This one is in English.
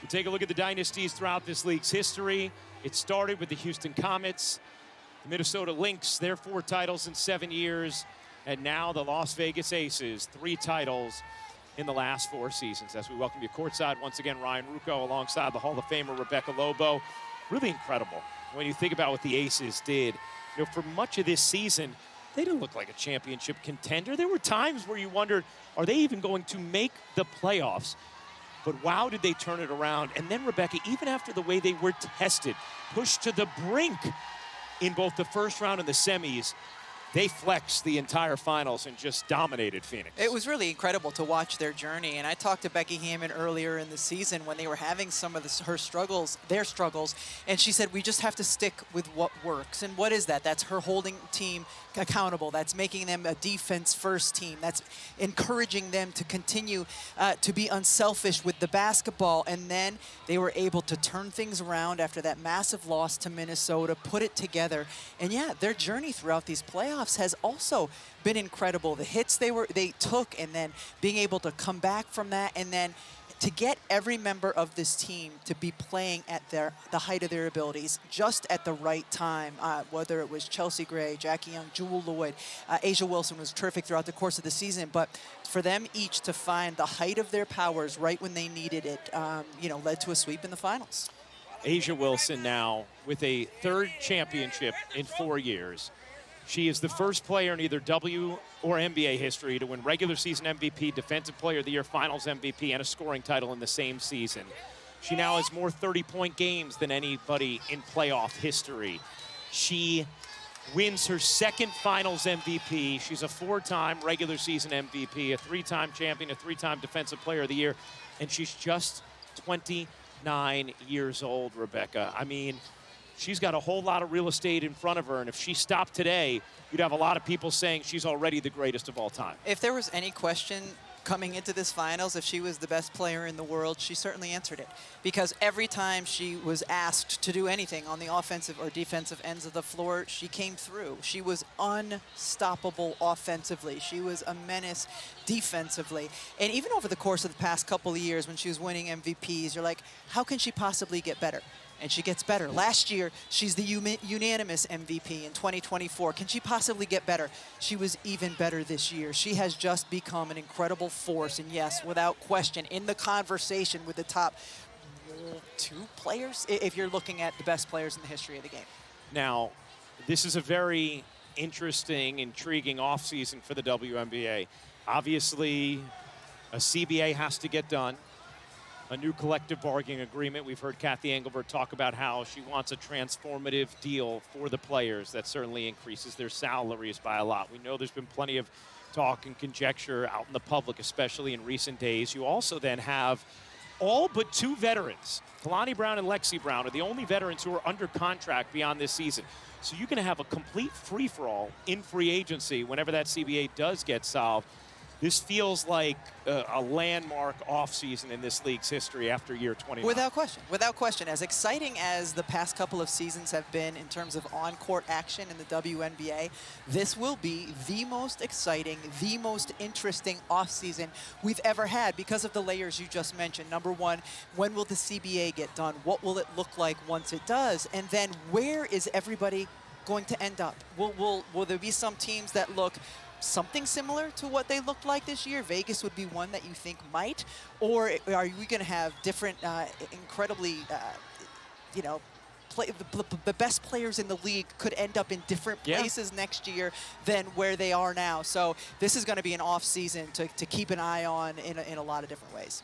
We'll take a look at the dynasties throughout this league's history. It started with the Houston Comets, the Minnesota Lynx, their 4 titles in 7 years, and now the Las Vegas Aces, 3 titles in the last 4 seasons. As we welcome you courtside once again, Ryan Ruocco alongside the Hall of Famer Rebecca Lobo. Really incredible when you think about what the Aces did. You know, for much of this season, they didn't look like a championship contender. There were times where you wondered, are they even going to make the playoffs? But wow, did they turn it around. And then, Rebecca, even after the way they were tested, pushed to the brink in both the first round and the semis, they flexed the entire finals and just dominated Phoenix. It was really incredible to watch their journey. And I talked to Becky Hammond earlier in the season when they were having some of their struggles, and she said, we just have to stick with what works. And what is that? That's her holding team accountable. That's making them a defense-first team. That's encouraging them to continue to be unselfish with the basketball. And then they were able to turn things around after that massive loss to Minnesota, put it together. And yeah, their journey throughout these playoffs has also been incredible. The hits they took, and then being able to come back from that, and then to get every member of this team to be playing at the height of their abilities, just at the right time, whether it was Chelsea Gray, Jackie Young, Jewel Lloyd, Asia Wilson was terrific throughout the course of the season, but for them each to find the height of their powers right when they needed it, led to a sweep in the finals. Asia Wilson now with a 3rd championship in 4 years. She is the first player in either W or NBA history to win regular season MVP, Defensive Player of the Year, Finals MVP, and a scoring title in the same season. She now has more 30-point games than anybody in playoff history. She wins her 2nd Finals MVP. She's a 4-time regular season MVP, a 3-time champion, a 3-time Defensive Player of the Year, and she's just 29 years old, Rebecca. I mean, she's got a whole lot of real estate in front of her, and if she stopped today, you'd have a lot of people saying she's already the greatest of all time. If there was any question coming into this finals, if she was the best player in the world, she certainly answered it. Because every time she was asked to do anything on the offensive or defensive ends of the floor, she came through. She was unstoppable offensively. She was a menace defensively. And even over the course of the past couple of years when she was winning MVPs, you're like, how can she possibly get better? And she gets better. Last year, she's the unanimous MVP in 2024. Can she possibly get better? She was even better this year. She has just become an incredible force. And yes, without question, in the conversation with the top 2 players, if you're looking at the best players in the history of the game. Now, this is a very interesting, intriguing offseason for the WNBA. Obviously, a CBA has to get done. A new collective bargaining agreement. We've heard Kathy Engelbert talk about how she wants a transformative deal for the players that certainly increases their salaries by a lot. We know there's been plenty of talk and conjecture out in the public, especially in recent days. You also then have all but 2 veterans. Kalani Brown and Lexi Brown are the only veterans who are under contract beyond this season. So you're going to have a complete free-for-all in free agency whenever that CBA does get solved. This feels like a landmark offseason in this league's history after year 29. Without question. Without question. As exciting as the past couple of seasons have been in terms of on-court action in the WNBA, this will be the most exciting, the most interesting offseason we've ever had because of the layers you just mentioned. Number one, when will the CBA get done? What will it look like once it does? And then where is everybody going to end up? Will there be some teams that look something similar to what they looked like this year? Vegas would be one that you think might, or are we going to have different, incredibly, the best players in the league could end up in different places next year than where they are now. So this is going to be an off season to keep an eye on in a lot of different ways.